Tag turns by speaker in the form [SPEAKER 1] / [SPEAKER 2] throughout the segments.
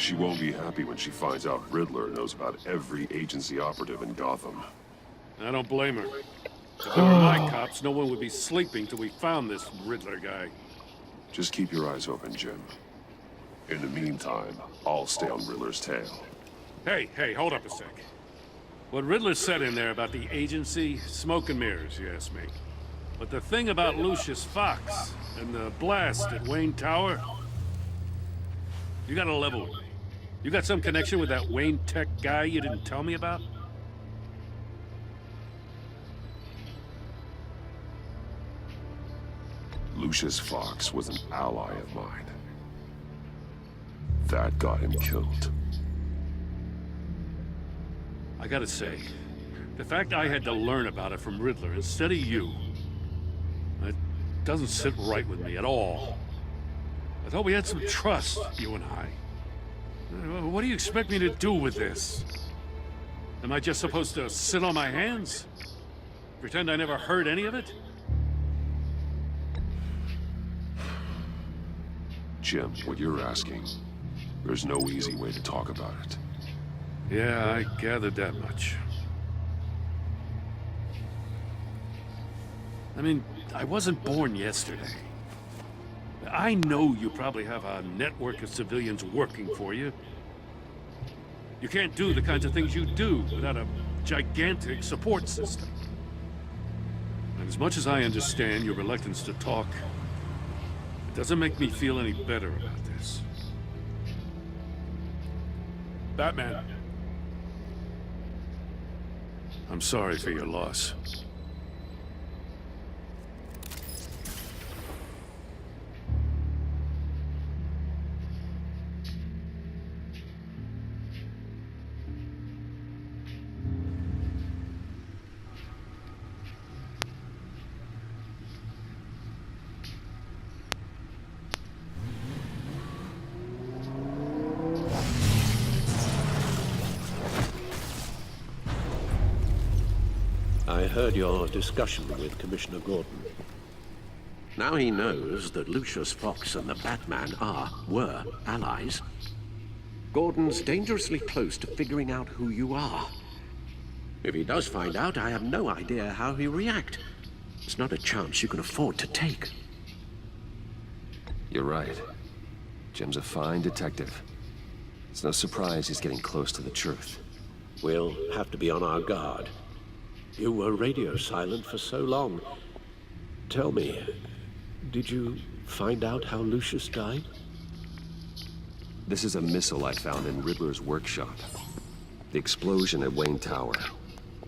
[SPEAKER 1] She won't be happy when she finds out Riddler knows about every agency operative in Gotham.
[SPEAKER 2] I don't blame her. If they were my cops, no one would be sleeping till we found this Riddler guy.
[SPEAKER 1] Just keep your eyes open, Jim. In the meantime, I'll stay on Riddler's tail.
[SPEAKER 2] Hey, hold up a sec. What Riddler said in there about the agency, smoke and mirrors, you ask me. But the thing about Lucius Fox and the blast at Wayne Tower, you gotta level with me. You got some connection with that Wayne Tech guy you didn't tell me about?
[SPEAKER 1] Lucius Fox was an ally of mine. That got him killed.
[SPEAKER 2] I gotta say, the fact I had to learn about it from Riddler instead of you, it doesn't sit right with me at all. I thought we had some trust, you and I. What do you expect me to do with this? Am I just supposed to sit on my hands? Pretend I never heard any of it?
[SPEAKER 1] Jim, what you're asking, there's no easy way to talk about it.
[SPEAKER 2] Yeah, I gathered that much. I mean, I wasn't born yesterday. I know you probably have a network of civilians working for you. You can't do the kinds of things you do without a gigantic support system. And as much as I understand your reluctance to talk, it doesn't make me feel any better about this. Batman. I'm sorry for your loss.
[SPEAKER 3] I heard your discussion with Commissioner Gordon. Now he knows that Lucius Fox and the Batman were allies. Gordon's dangerously close to figuring out who you are. If he does find out, I have no idea how he'll react. It's not a chance you can afford to take.
[SPEAKER 4] You're right. Jim's a fine detective. It's no surprise he's getting close to the truth.
[SPEAKER 3] We'll have to be on our guard. You were radio silent for so long. Tell me, did you find out how Lucius died?
[SPEAKER 4] This is a missile I found in Riddler's workshop. The explosion at Wayne Tower.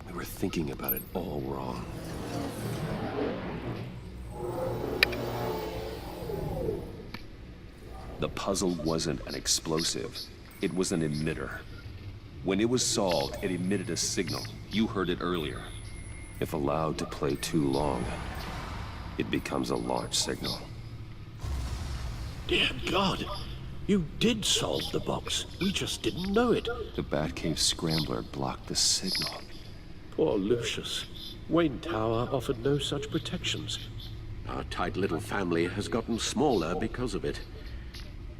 [SPEAKER 4] We were thinking about it all wrong. The puzzle wasn't an explosive. It was an emitter. When it was solved, it emitted a signal. You heard it earlier. If allowed to play too long, it becomes a launch signal.
[SPEAKER 3] Dear God, you did solve the box. We just didn't know it.
[SPEAKER 4] The Batcave Scrambler blocked the signal.
[SPEAKER 3] Poor Lucius. Wayne Tower offered no such protections. Our tight little family has gotten smaller because of it.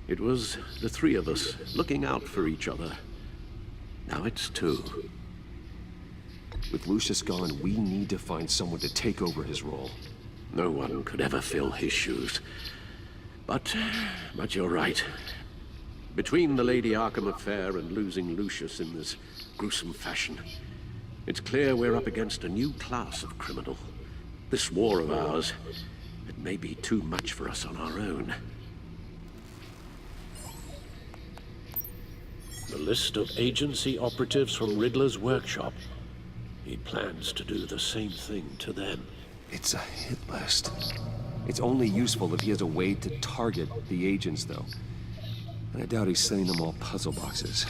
[SPEAKER 3] It was the three of us looking out for each other. Now it's two.
[SPEAKER 4] With Lucius gone, we need to find someone to take over his role.
[SPEAKER 3] No one could ever fill his shoes. But you're right. Between the Lady Arkham affair and losing Lucius in this gruesome fashion, it's clear we're up against a new class of criminal. This war of ours, it may be too much for us on our own. The list of agency operatives from Riddler's workshop. He plans to do the same thing to them.
[SPEAKER 4] It's a hit list. It's only useful if he has a way to target the agents, though. And I doubt he's sending them all puzzle boxes.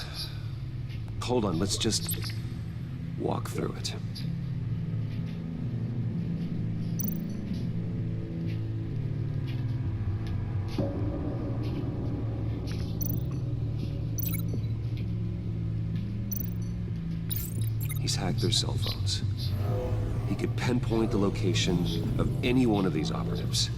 [SPEAKER 4] Hold on, let's just walk through it. He's hacked their cell phones. He could pinpoint the location of any one of these operatives.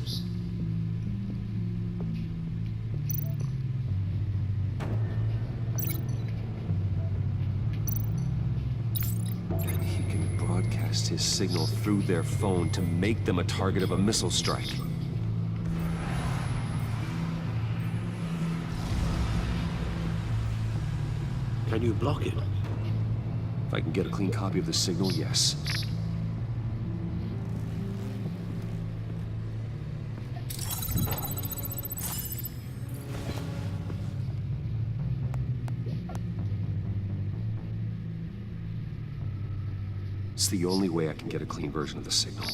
[SPEAKER 4] broadcast his signal through their phone to make them a target of a missile strike.
[SPEAKER 3] Can you block it?
[SPEAKER 4] If I can get a clean copy of the signal, yes. It's the only way I can get a clean version of the signal.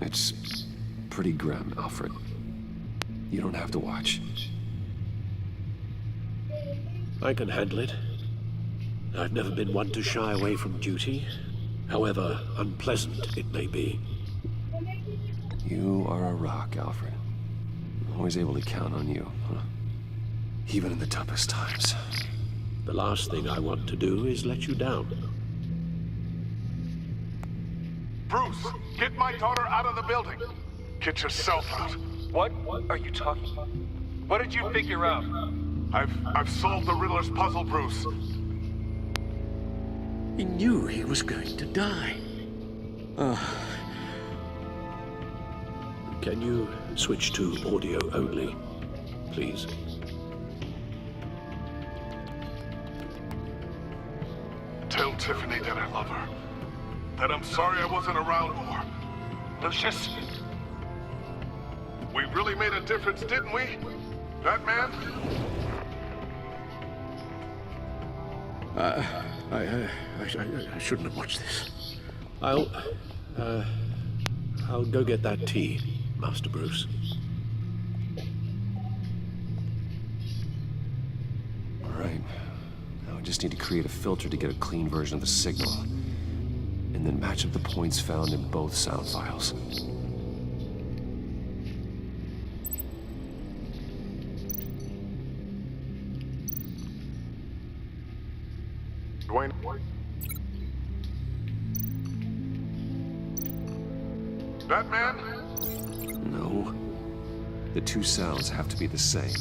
[SPEAKER 4] It's pretty grim, Alfred. You don't have to watch.
[SPEAKER 3] I can handle it. I've never been one to shy away from duty, however unpleasant it may be.
[SPEAKER 4] You are a rock, Alfred. I'm always able to count on you, huh? Even in the toughest times.
[SPEAKER 3] The last thing I want to do is let you down.
[SPEAKER 5] Bruce, get my daughter out of the building. Get yourself out.
[SPEAKER 6] What are you talking about? What did you figure out?
[SPEAKER 5] I've solved the Riddler's puzzle, Bruce.
[SPEAKER 3] He knew he was going to die. Can you switch to audio only, please?
[SPEAKER 5] Tell Tiffany that I love her. That I'm sorry I wasn't around more.
[SPEAKER 6] Lucius?
[SPEAKER 5] We really made a difference, didn't we? That man?
[SPEAKER 3] I shouldn't have watched this. I'll go get that tea, Master Bruce.
[SPEAKER 4] All right. Now I just need to create a filter to get a clean version of the signal. And then match up the points found in both sound files.
[SPEAKER 5] Dwayne? That man?
[SPEAKER 4] No. The two sounds have to be the same.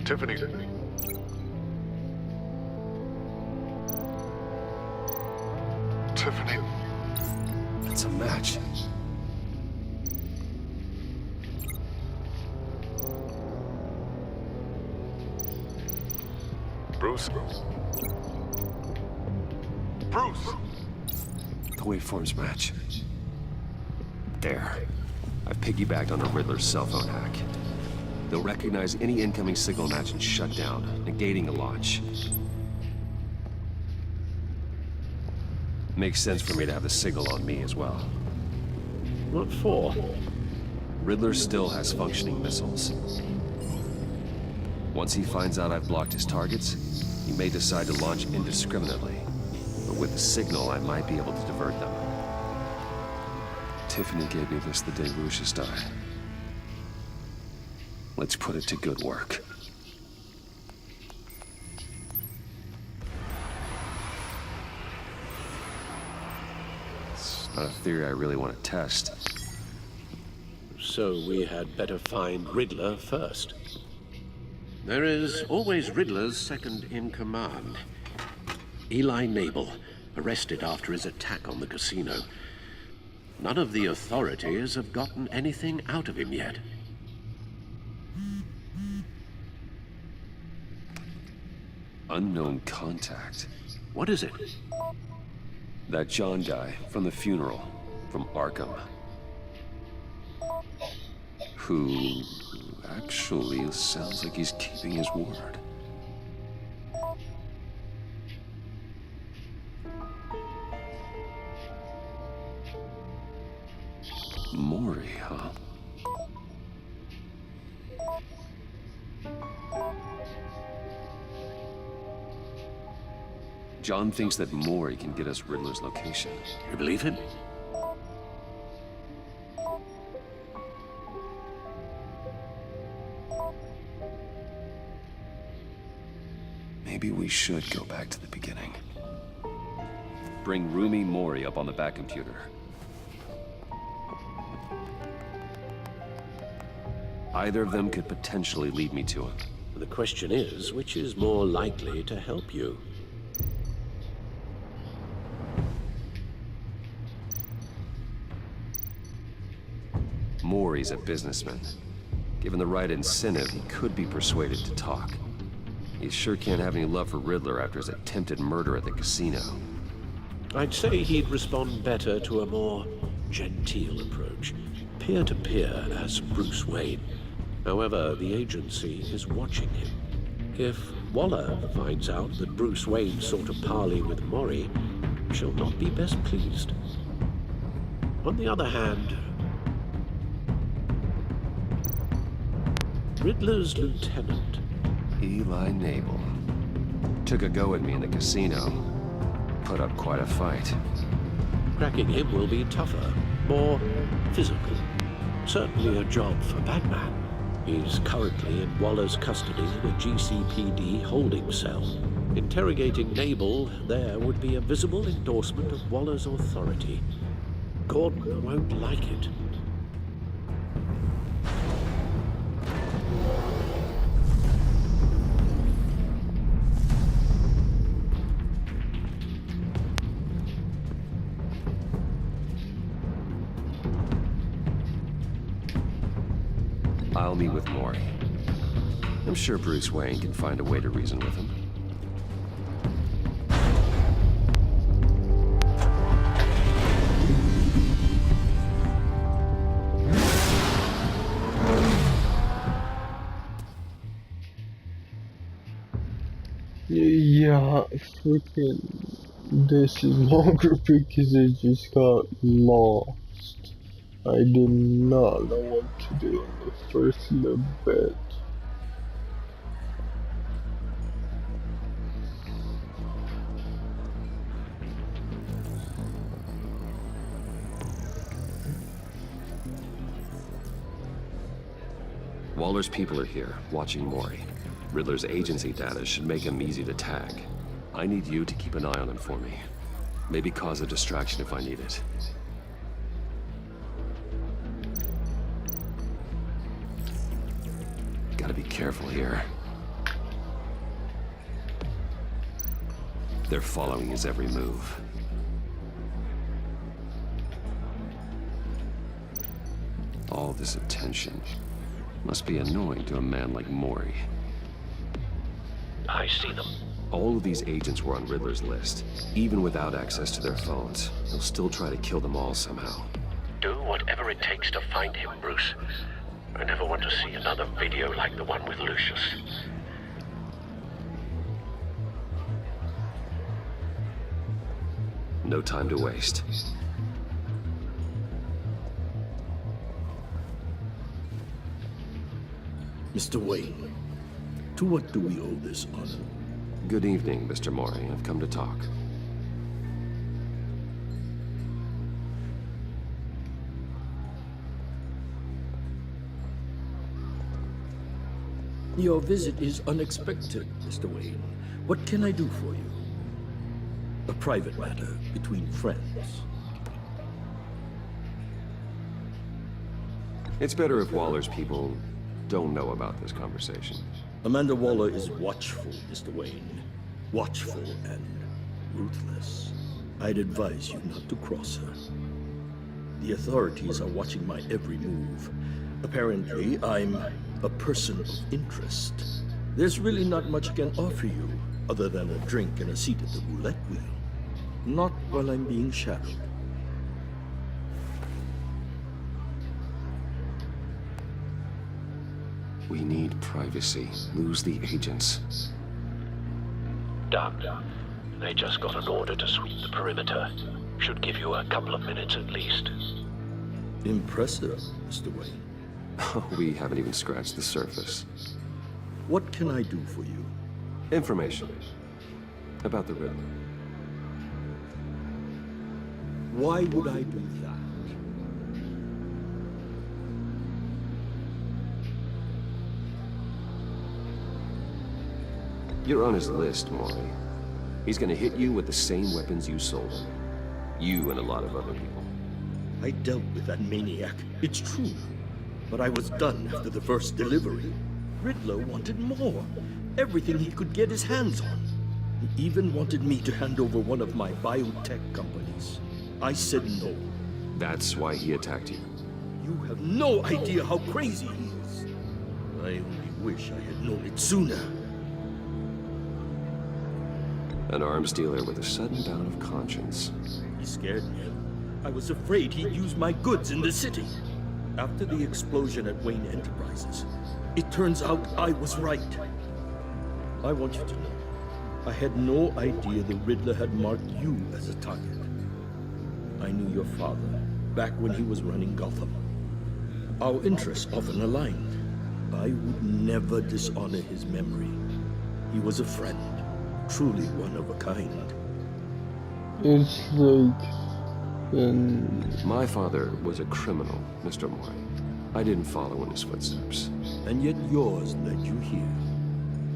[SPEAKER 5] Tiffany. Tiffany.
[SPEAKER 4] It's a match.
[SPEAKER 5] Bruce? Bruce!
[SPEAKER 4] The waveforms match. There. I've piggybacked on a Riddler's cell phone hack. They'll recognize any incoming signal match and shut down, negating the launch. Makes sense for me to have the signal on me as well.
[SPEAKER 3] What for?
[SPEAKER 4] Riddler still has functioning missiles. Once he finds out I've blocked his targets, he may decide to launch indiscriminately. But with the signal, I might be able to divert them. Tiffany gave me this the day Lucius died. Let's put it to good work. It's not a theory I really want to test.
[SPEAKER 3] So we had better find Riddler first. There is always Riddler's second in command. Eli Nabel, arrested after his attack on the casino. None of the authorities have gotten anything out of him yet.
[SPEAKER 4] Unknown contact.
[SPEAKER 3] What is it?
[SPEAKER 4] That John guy from the funeral, from Arkham. Who actually sounds like he's keeping his word. Mori, huh? John thinks that Mori can get us Riddler's location.
[SPEAKER 3] You believe him?
[SPEAKER 4] Maybe we should go back to the beginning. Bring Rumi Mori up on the back computer. Either of them could potentially lead me to him.
[SPEAKER 3] The question is, which is more likely to help you?
[SPEAKER 4] Maury's a businessman. Given the right incentive, he could be persuaded to talk. He sure can't have any love for Riddler after his attempted murder at the casino.
[SPEAKER 3] I'd say he'd respond better to a more genteel approach, peer-to-peer as Bruce Wayne. However, the agency is watching him. If Waller finds out that Bruce Wayne sought a parley with Maury, she'll not be best pleased. On the other hand, Riddler's lieutenant,
[SPEAKER 4] Eli Nabel. Took a go at me in the casino. Put up quite a fight.
[SPEAKER 3] cracking him will be tougher, more physical. Certainly a job for Batman. He's currently in Waller's custody in a GCPD holding cell. Interrogating Nabel there would be a visible endorsement of Waller's authority. Gordon won't like it.
[SPEAKER 4] I'll meet with Maury. I'm sure Bruce Wayne can find a way to reason with him.
[SPEAKER 7] Yeah, freaking this is longer because I just got lost. I did not know what to do in the first little bit.
[SPEAKER 4] Waller's people are here, watching Maury. Riddler's agency data should make him easy to tag. I need you to keep an eye on him for me. Maybe cause a distraction if I need it. Gotta be careful here. They're following his every move. All this attention must be annoying to a man like Maury.
[SPEAKER 3] I see them.
[SPEAKER 4] All of these agents were on Riddler's list. Even without access to their phones, they'll still try to kill them all somehow.
[SPEAKER 3] Do whatever it takes to find him, Bruce. I never want to see another video like the one with Lucius.
[SPEAKER 4] No time to waste.
[SPEAKER 8] Mr. Wayne, to what do we owe this honor?
[SPEAKER 4] Good evening, Mr. Maury. I've come to talk.
[SPEAKER 8] Your visit is unexpected, Mr. Wayne. What can I do for you? A private matter between friends.
[SPEAKER 4] It's better if Waller's people don't know about this conversation.
[SPEAKER 8] Amanda Waller is watchful, Mr. Wayne. Watchful and ruthless. I'd advise you not to cross her. The authorities are watching my every move. Apparently, I'm a person of interest. There's really not much I can offer you, other than a drink and a seat at the roulette wheel. Not while I'm being shadowed.
[SPEAKER 4] We need privacy. Lose the agents.
[SPEAKER 3] Done. They just got an order to sweep the perimeter. Should give you a couple of minutes at least.
[SPEAKER 8] Impressive, Mr. Wayne.
[SPEAKER 4] We haven't even scratched the surface.
[SPEAKER 8] What can I do for you?
[SPEAKER 4] Information about the Riddler.
[SPEAKER 8] Why would I do that?
[SPEAKER 4] You're on his list, Maury. He's gonna hit you with the same weapons you sold him. You and a lot of other people.
[SPEAKER 8] I dealt with that maniac. It's true. But I was done after the first delivery. Riddler wanted more. Everything he could get his hands on. He even wanted me to hand over one of my biotech companies. I said no.
[SPEAKER 4] That's why he attacked you.
[SPEAKER 8] You have no idea how crazy he is. I only wish I had known it sooner.
[SPEAKER 4] An arms dealer with a sudden bout of conscience.
[SPEAKER 8] He scared me. I was afraid he'd use my goods in the city. After the explosion at Wayne Enterprises, it turns out I was right. I want you to know, I had no idea the Riddler had marked you as a target. I knew your father back when he was running Gotham. Our interests often aligned. I would never dishonor his memory. He was a friend, truly one of a kind.
[SPEAKER 7] It's like,
[SPEAKER 4] My father was a criminal, Mr. Moore. I didn't follow in his footsteps.
[SPEAKER 8] And yet yours led you here,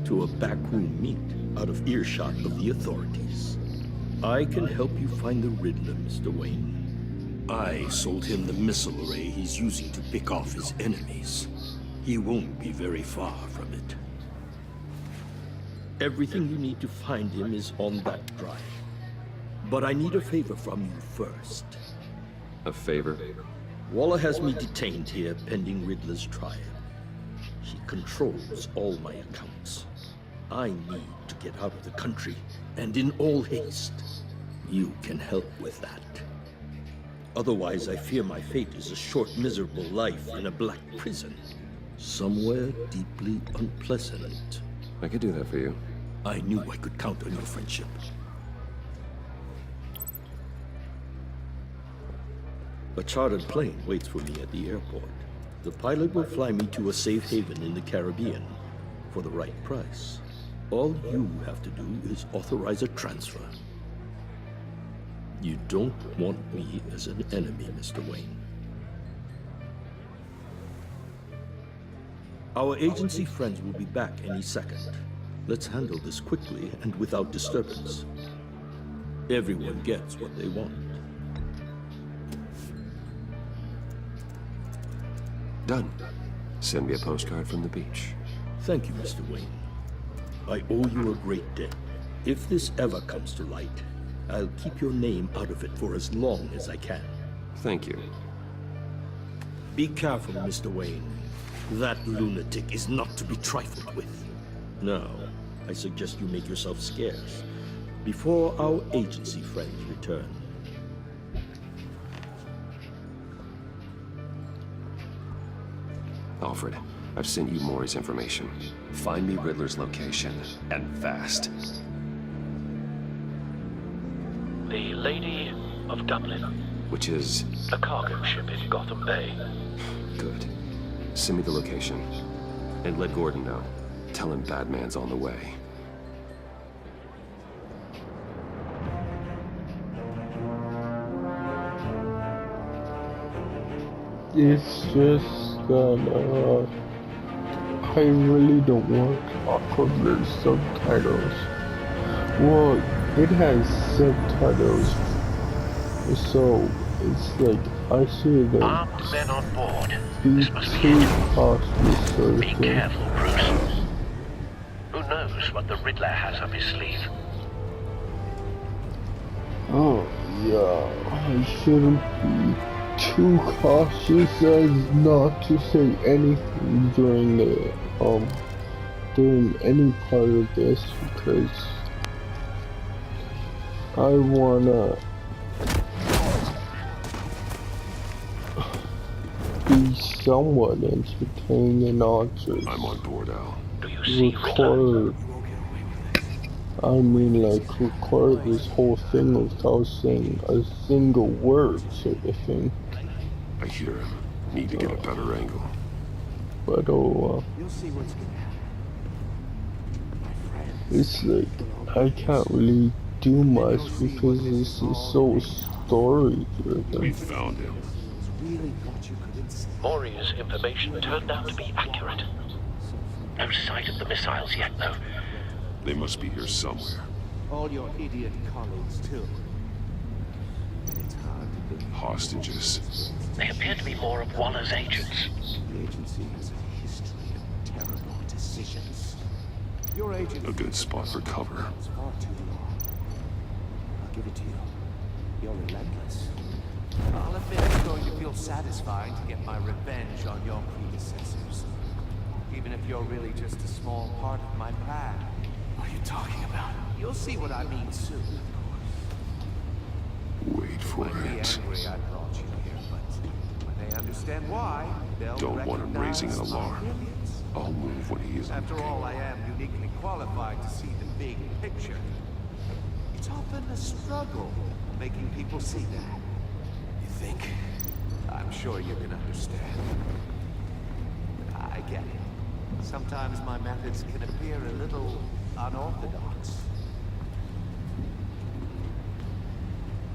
[SPEAKER 8] to a backroom meet out of earshot of the authorities. I can help you find the Riddler, Mr. Wayne. I sold him the missile array he's using to pick off his enemies. He won't be very far from it. Everything you need to find him is on that drive. But I need a favor from you first.
[SPEAKER 4] A favor?
[SPEAKER 8] Waller has me detained here pending Riddler's trial. He controls all my accounts. I need to get out of the country, and in all haste. You can help with that. Otherwise, I fear my fate is a short, miserable life in a black prison. Somewhere deeply unpleasant.
[SPEAKER 4] I could do that for you.
[SPEAKER 8] I knew I could count on your friendship. A chartered plane waits for me at the airport. The pilot will fly me to a safe haven in the Caribbean for the right price. All you have to do is authorize a transfer. You don't want me as an enemy, Mr. Wayne. Our agency friends will be back any second. Let's handle this quickly and without disturbance. Everyone gets what they want.
[SPEAKER 4] Done. Send me a postcard from the beach.
[SPEAKER 8] Thank you, Mr. Wayne. I owe you a great debt. If this ever comes to light, I'll keep your name out of it for as long as I can.
[SPEAKER 4] Thank you.
[SPEAKER 8] Be careful, Mr. Wayne. That lunatic is not to be trifled with. Now, I suggest you make yourself scarce before our agency friends return.
[SPEAKER 4] Alfred, I've sent you Maury's information. Find me Riddler's location, and fast.
[SPEAKER 9] The Lady of Dublin.
[SPEAKER 4] Which is...
[SPEAKER 9] A cargo ship in Gotham Bay.
[SPEAKER 4] good. Send me the location. And let Gordon know. Tell him Batman's on the way.
[SPEAKER 7] it's just that, I really don't want to talk about the subtitles. Well, it has subtitles, so it's like, I see that
[SPEAKER 9] Armed men on board.
[SPEAKER 7] these
[SPEAKER 9] This must be
[SPEAKER 7] two
[SPEAKER 9] it.
[SPEAKER 7] possibly
[SPEAKER 9] Be
[SPEAKER 7] certain.
[SPEAKER 9] careful, Bruce. Who knows what the Riddler has up his sleeve?
[SPEAKER 7] Oh, yeah, I shouldn't be too cautious as not to say anything during the, during any part of this, because I wanna be somewhat entertained and not just
[SPEAKER 1] I'm on board, Al.
[SPEAKER 9] Do you see Riddler?
[SPEAKER 7] record, I mean like record this whole thing without saying a single word sort of thing.
[SPEAKER 1] I hear him. Need to get a better angle.
[SPEAKER 7] But it's like I can't really do much because this is so story
[SPEAKER 1] We
[SPEAKER 7] driven.
[SPEAKER 1] found him.
[SPEAKER 9] Maury's information turned out to be accurate. No sight of the missiles yet, though.
[SPEAKER 1] They must be here somewhere.
[SPEAKER 10] All your idiot colleagues, too. It's hard.
[SPEAKER 1] Hostages.
[SPEAKER 9] They appear to be more of Waller's agents.
[SPEAKER 1] A good spot for cover.
[SPEAKER 10] I'll admit it's going to feel satisfying to get my revenge on your predecessors. Even if you're really just a small part of my plan. What are you talking about? You'll see what I mean soon, of course.
[SPEAKER 1] Wait for
[SPEAKER 10] Might be
[SPEAKER 1] it.
[SPEAKER 10] angry I brought you here, but when they understand why, they'll
[SPEAKER 1] Don't want him raising an
[SPEAKER 10] recognize my
[SPEAKER 1] alarm.
[SPEAKER 10] brilliance.
[SPEAKER 1] I'll move when he is on
[SPEAKER 10] After
[SPEAKER 1] the
[SPEAKER 10] all, I am uniquely qualified to see the big picture. It's often a struggle making people see that. You think? I'm sure you can understand. I get it. Sometimes my methods can appear a little unorthodox.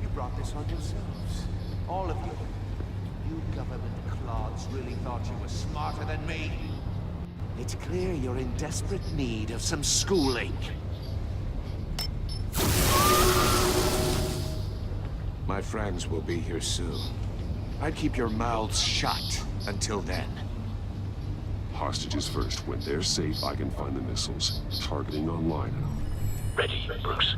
[SPEAKER 10] You brought this on yourselves. All of you. You government clods really thought you were smarter than me. It's clear you're in desperate need of some schooling. My friends will be here soon. I'd keep your mouths shut until then.
[SPEAKER 1] Hostages first. When they're safe, I can find the missiles. Targeting online.
[SPEAKER 9] Ready, Bruce.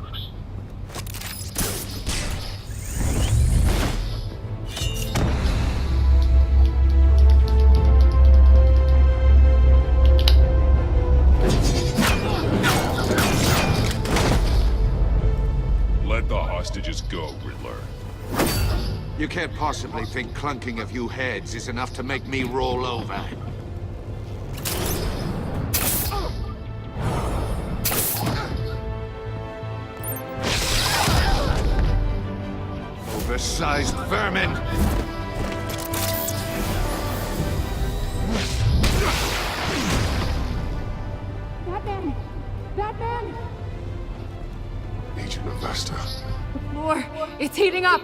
[SPEAKER 1] Let the hostages go, Riddler.
[SPEAKER 10] You can't possibly think clunking a few heads is enough to make me roll over. Oversized vermin!
[SPEAKER 11] Batman! Batman!
[SPEAKER 1] Agent Avesta.
[SPEAKER 11] The floor! It's heating up!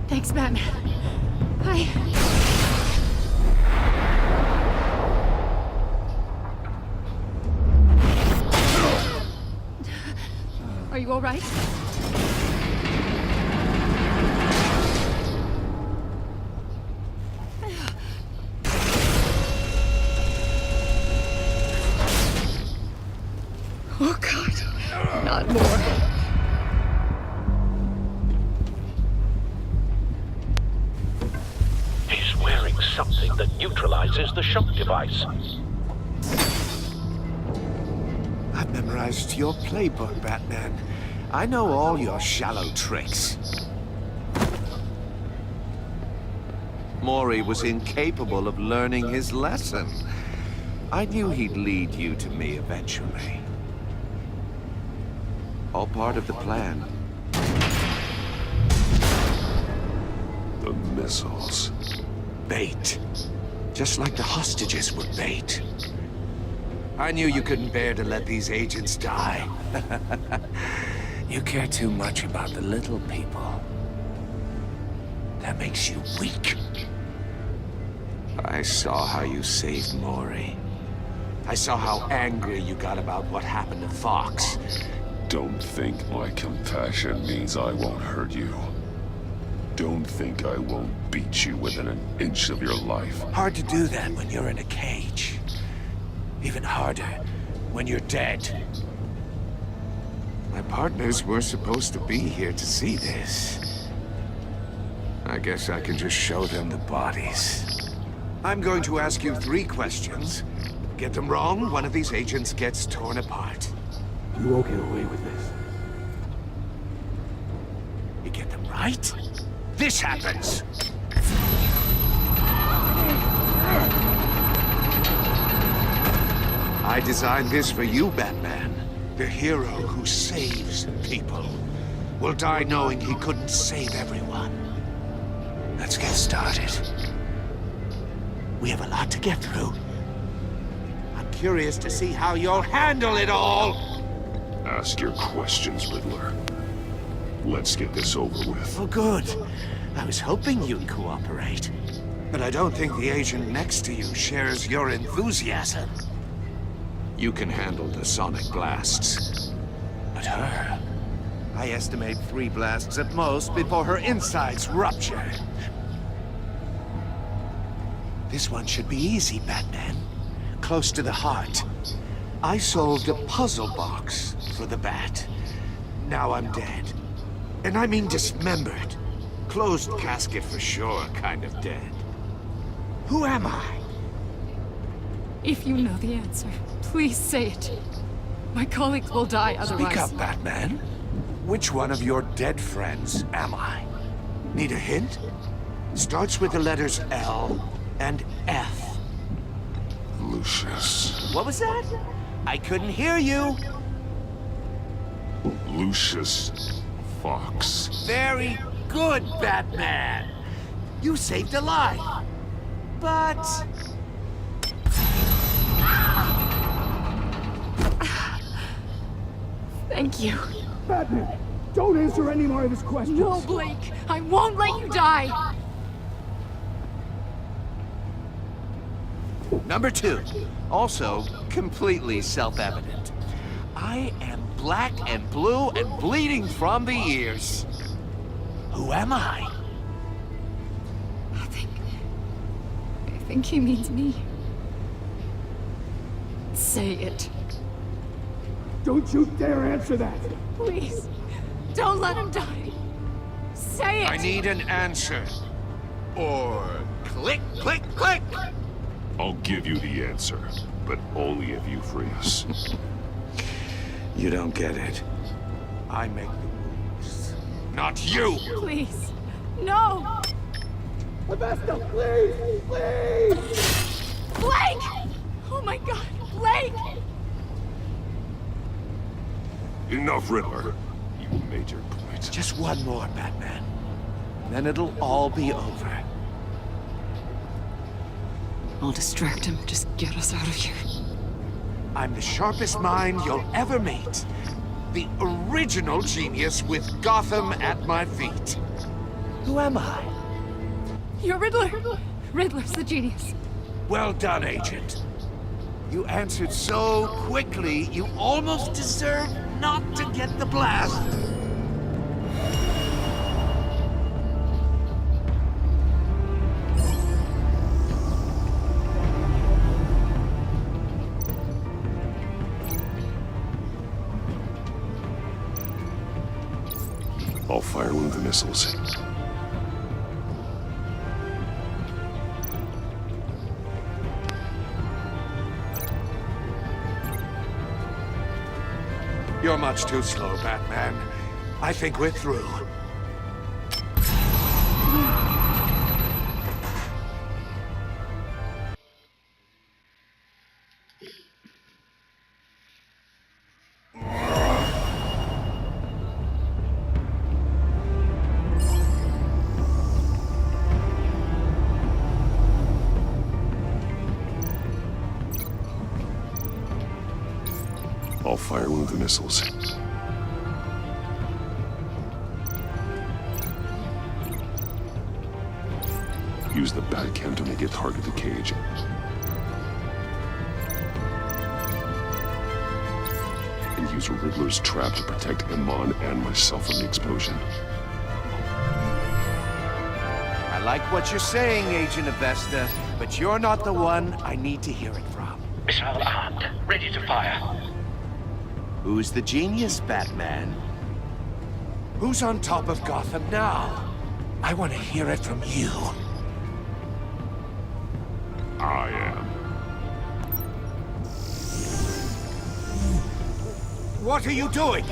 [SPEAKER 11] Thanks, Batman. Are you all right? Oh, God. Not more.
[SPEAKER 9] He's wearing something that neutralizes the shock device.
[SPEAKER 10] I've memorized your playbook, Batman. I know all your shallow tricks. Mori was incapable of learning his lesson. I knew he'd lead you to me eventually. All part of the plan.
[SPEAKER 1] The missiles.
[SPEAKER 10] Bait. Just like the hostages were bait. I knew you couldn't bear to let these agents die. You care too much about the little people. That makes you weak. I saw how you saved Mori. I saw how angry you got about what happened to Fox.
[SPEAKER 1] Don't think my compassion means I won't hurt you. Don't think I won't beat you within an inch of your life.
[SPEAKER 10] Hard to do that when you're in a cage. Even harder when you're dead. My partners were supposed to be here to see this. I guess I can just show them the bodies. I'm going to ask you 3 questions. Get them wrong, one of these agents gets torn apart.
[SPEAKER 8] You won't get away with this.
[SPEAKER 10] You get them right, this happens! I designed this for you, Batman. The hero who saves people will die knowing he couldn't save everyone. Let's get started. We have a lot to get through. I'm curious to see how you'll handle it all!
[SPEAKER 1] Ask your questions, Riddler. Let's get this over with.
[SPEAKER 10] Oh, good. I was hoping you'd cooperate. But I don't think the agent next to you shares your enthusiasm. You can handle the sonic blasts. But her... I estimate 3 blasts at most before her insides rupture. This one should be easy, Batman. Close to the heart. I solved a puzzle box for the Bat. Now I'm dead. And I mean dismembered. Closed casket for sure, kind of dead. Who am I?
[SPEAKER 11] If you know the answer, please say it. My colleagues will die otherwise.
[SPEAKER 10] Speak up, Batman. Which one of your dead friends am I? Need a hint? Starts with the letters L and F.
[SPEAKER 1] Lucius.
[SPEAKER 10] What was that? I couldn't hear you.
[SPEAKER 1] Lucius Fox.
[SPEAKER 10] Very good, Batman. You saved a life. But...
[SPEAKER 11] Thank you.
[SPEAKER 12] Batman, don't answer any more of his questions.
[SPEAKER 11] No, Blake. I won't let you die.
[SPEAKER 10] Number 2. Also, completely self-evident. I am black and blue and bleeding from the ears. Who am I?
[SPEAKER 11] I think he means me. Say it.
[SPEAKER 12] Don't you dare answer that!
[SPEAKER 11] Please, don't let him die. Say it!
[SPEAKER 10] I need an answer. Or click, click, click!
[SPEAKER 1] I'll give you the answer, but only if you free us.
[SPEAKER 10] You don't get it. I make the rules, not you!
[SPEAKER 11] Please, no!
[SPEAKER 12] Hephaestus, please! Please!
[SPEAKER 11] Blake! Oh my God, Blake!
[SPEAKER 1] Enough, Riddler. You made your point.
[SPEAKER 10] Just one more, Batman. Then it'll all be over.
[SPEAKER 11] I'll distract him. Just get us out of here.
[SPEAKER 10] I'm the sharpest mind you'll ever meet. The original genius with Gotham at my feet. Who am I?
[SPEAKER 11] You're Riddler. Riddler's the genius.
[SPEAKER 10] Well done, Agent. You answered so quickly, you almost deserve not to get the blast.
[SPEAKER 1] I'll fire one of the missiles.
[SPEAKER 10] You're much too slow, Batman. I think we're through.
[SPEAKER 1] I'll fire one of the missiles. Use the Batcam to make it target the cage. And use Riddler's trap to protect Iman and myself from the explosion.
[SPEAKER 10] I like what you're saying, Agent Avesta, but you're not the one I need to hear it from.
[SPEAKER 9] Missile armed, ready to fire.
[SPEAKER 10] Who's the genius, Batman? Who's on top of Gotham now? I want to hear it from you.
[SPEAKER 1] I am.
[SPEAKER 10] What are you doing?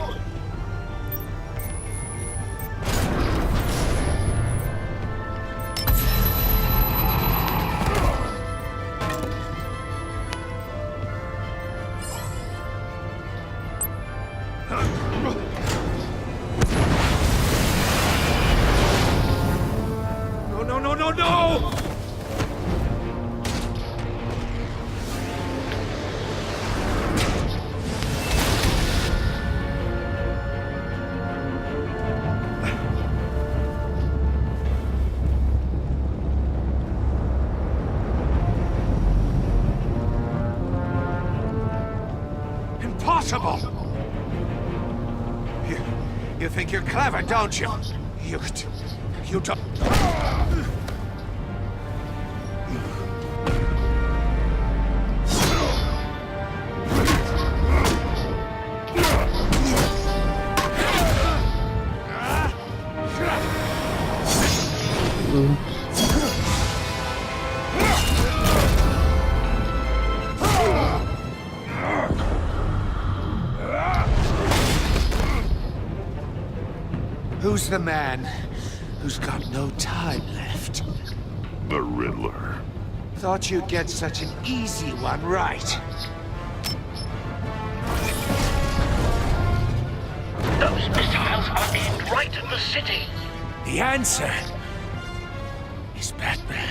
[SPEAKER 2] No!
[SPEAKER 10] impossible! You think you're clever, don't you? You don't... Who's the man who's got no time left?
[SPEAKER 1] The Riddler.
[SPEAKER 10] Thought you'd get such an easy one right.
[SPEAKER 9] Those missiles are aimed right at the city.
[SPEAKER 10] The answer is Batman.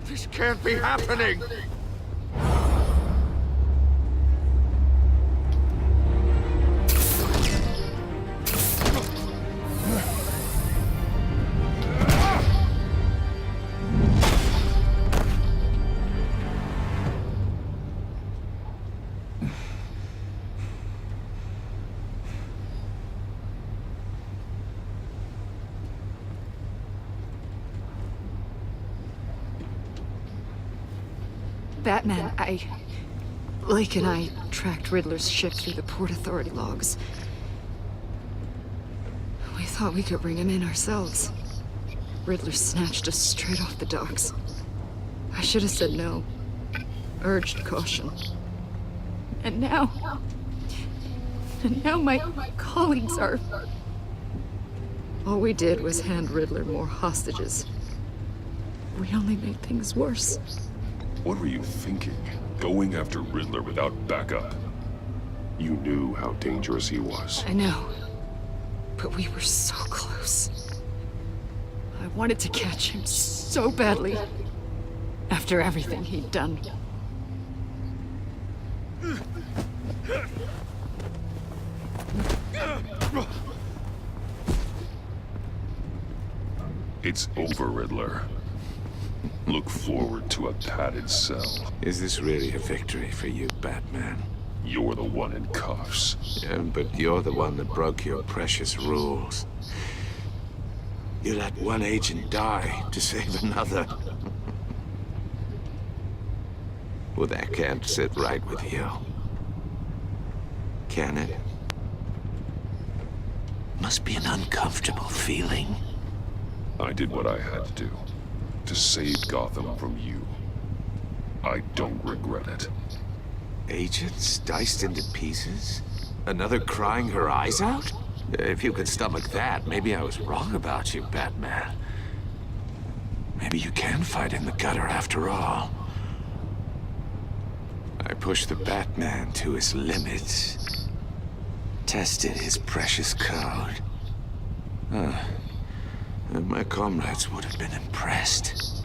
[SPEAKER 10] This can't be happening!
[SPEAKER 11] Batman, Lake and I tracked Riddler's ship through the Port Authority logs. We thought we could bring him in ourselves. Riddler snatched us straight off the docks. I should have said no. Urged caution. And now my colleagues are... All we did was hand Riddler more hostages. We only made things worse.
[SPEAKER 1] What were you thinking? Going after Riddler without backup? You knew how dangerous he was.
[SPEAKER 11] I know. But we were so close. I wanted to catch him so badly. After everything he'd done.
[SPEAKER 1] It's over, Riddler. Look forward to a padded cell.
[SPEAKER 10] Is this really a victory for you, Batman?
[SPEAKER 1] You're the one in cuffs.
[SPEAKER 10] Yeah, but you're the one that broke your precious rules. You let one agent die to save another. Well, that can't sit right with you. Can it? Must be an uncomfortable feeling.
[SPEAKER 1] I did what I had to do. To save Gotham from you. I don't regret it.
[SPEAKER 10] Agents diced into pieces? Another crying her eyes out? If you could stomach that, maybe I was wrong about you, Batman. Maybe you can fight in the gutter after all. I pushed the Batman to his limits. Tested his precious code. And my comrades would have been impressed.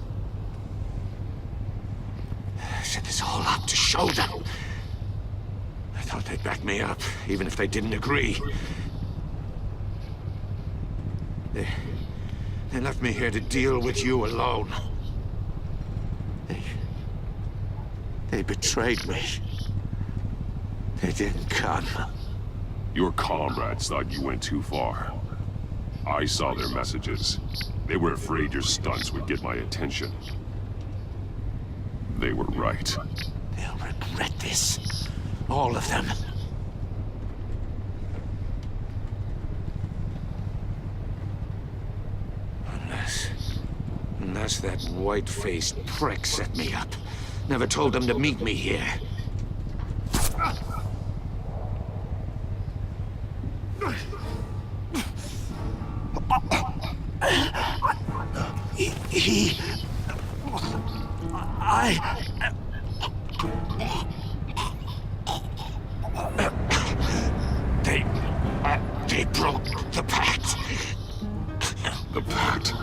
[SPEAKER 10] I set this all up to show them. I thought they'd back me up, even if they didn't agree. They left me here to deal with you alone. They betrayed me. They didn't come.
[SPEAKER 1] Your comrades thought you went too far. I saw their messages. They were afraid your stunts would get my attention. They were right.
[SPEAKER 10] They'll regret this. All of them. Unless that white-faced prick set me up. Never told them to meet me here. They broke the pact.
[SPEAKER 1] The pact?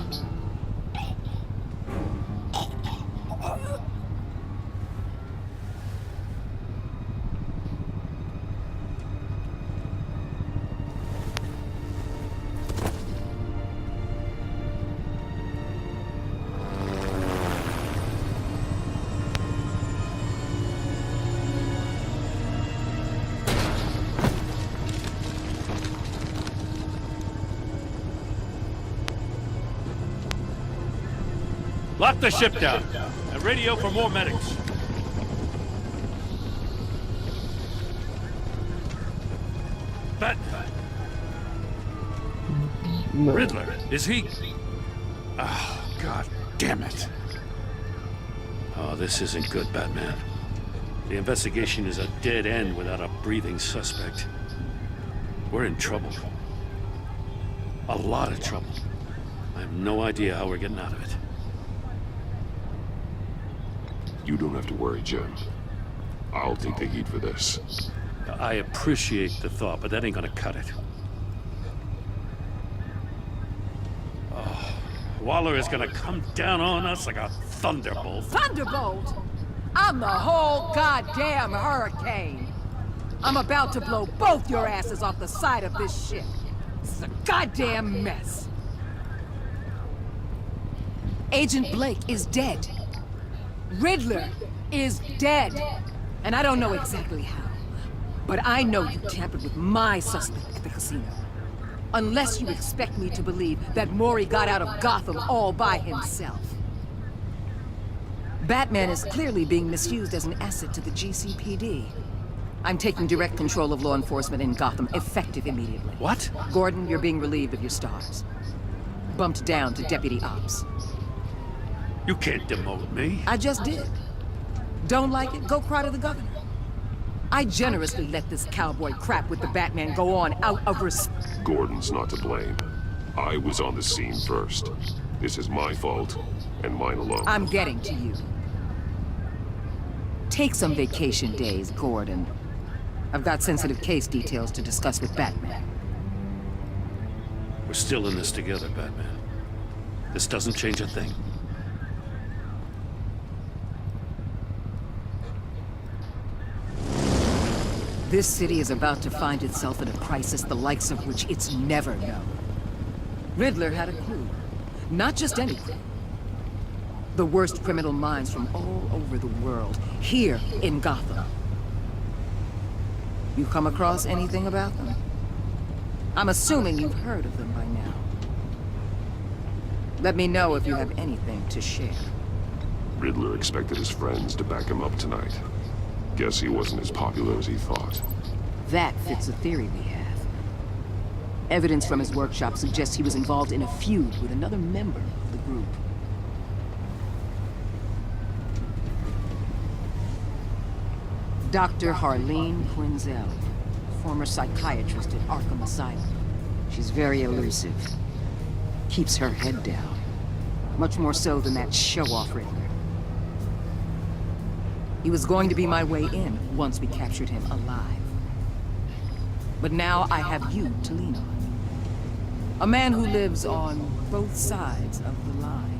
[SPEAKER 2] Lock the ship down and radio for more medics. Batman.
[SPEAKER 7] No.
[SPEAKER 2] Riddler, is he? Oh, God damn it. Oh, this isn't good, Batman. The investigation is a dead end without a breathing suspect. We're in trouble. A lot of trouble. I have no idea how we're getting out of it.
[SPEAKER 1] You don't have to worry, Jim. I'll take the heat for this.
[SPEAKER 2] I appreciate the thought, but that ain't gonna cut it. Oh, Waller is gonna come down on us like a thunderbolt.
[SPEAKER 13] Thunderbolt? I'm the whole goddamn hurricane. I'm about to blow both your asses off the side of this ship. This is a goddamn mess. Agent Blake is dead. Riddler is dead. And I don't know exactly how. But I know you tampered with my suspect at the casino. Unless you expect me to believe that Mori got out of Gotham all by himself. Batman is clearly being misused as an asset to the GCPD. I'm taking direct control of law enforcement in Gotham, effective immediately.
[SPEAKER 2] What?
[SPEAKER 13] Gordon, you're being relieved of your stars. Bumped down to Deputy Ops.
[SPEAKER 2] You can't demote me.
[SPEAKER 13] I just did. Don't like it? Go cry to the governor. I generously let this cowboy crap with the Batman go on out of respect.
[SPEAKER 1] Gordon's not to blame. I was on the scene first. This is my fault, and mine alone.
[SPEAKER 13] I'm getting to you. Take some vacation days, Gordon. I've got sensitive case details to discuss with Batman.
[SPEAKER 2] We're still in this together, Batman. This doesn't change a thing.
[SPEAKER 13] This city is about to find itself in a crisis the likes of which it's never known. Riddler had a clue. Not just any clue. The worst criminal minds from all over the world, here in Gotham. You come across anything about them? I'm assuming you've heard of them by now. Let me know if you have anything to share.
[SPEAKER 1] Riddler expected his friends to back him up tonight. Guess he wasn't as popular as he thought.
[SPEAKER 13] That fits a theory we have. Evidence from his workshop suggests he was involved in a feud with another member of the group. Dr. Harleen Quinzel, former psychiatrist at Arkham Asylum. She's very elusive. Keeps her head down. Much more so than that show-off Riddler. He was going to be my way in once we captured him alive. But now I have you to lean on. A man who lives on both sides of the line.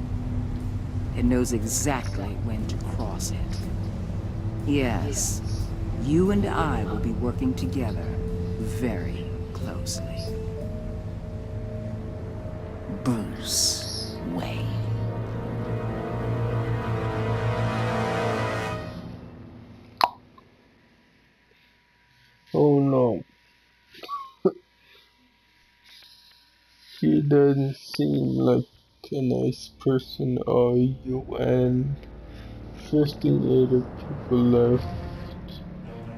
[SPEAKER 13] And knows exactly when to cross it. Yes, you and I will be working together very closely. Bruce Wayne.
[SPEAKER 7] Oh no. He doesn't seem like a nice person, are you? And 58 people left.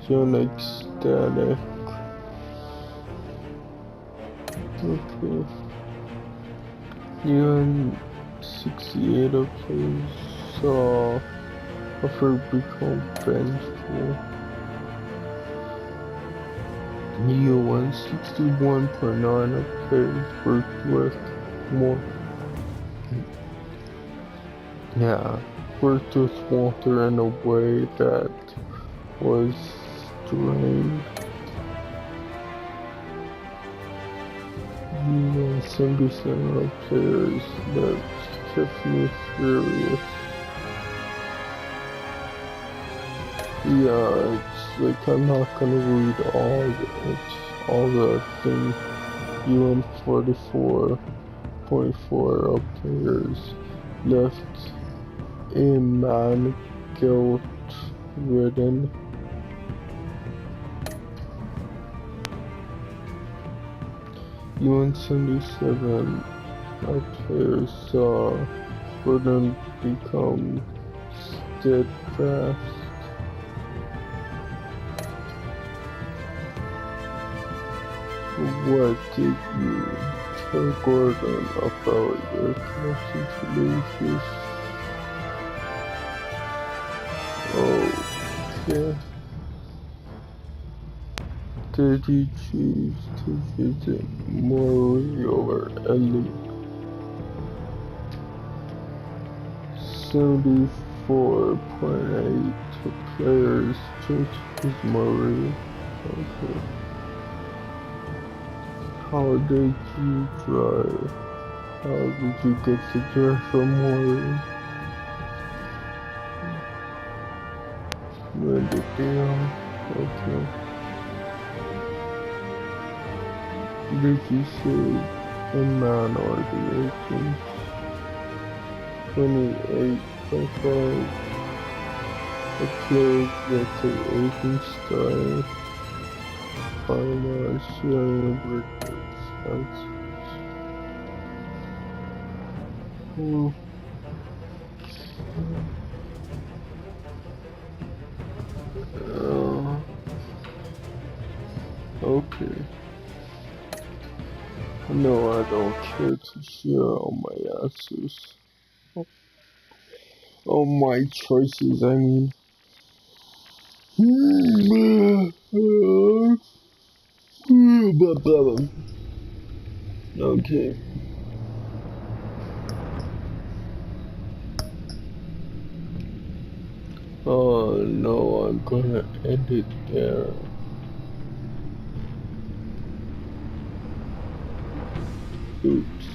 [SPEAKER 7] You're ecstatic. Okay. You and 68 of us saw her become vengeful. You 161.9 of Paris worked with more. Yeah, we're just Walter in a way that was strange. Some decent players that kept me furious. Yeah, it's like I'm not gonna read all the things UN44.4 players left in man guilt ridden. UN77 players wouldn't become steadfast. What did you tell Gordon about your connection to Lucius? Okay. Did you choose to visit Mori over Ellie? 74.8 players chose to choose Mori. Okay. How did you drive? How did you get to drive from Mori? Riverdale. Okay. Did you say a man or the agent? 28.5. A player gets an agent style. Final sharing with answers. Okay. No, I don't care to share all my answers. All my choices, I mean. Okay. Oh no, I'm gonna end it there. Oops.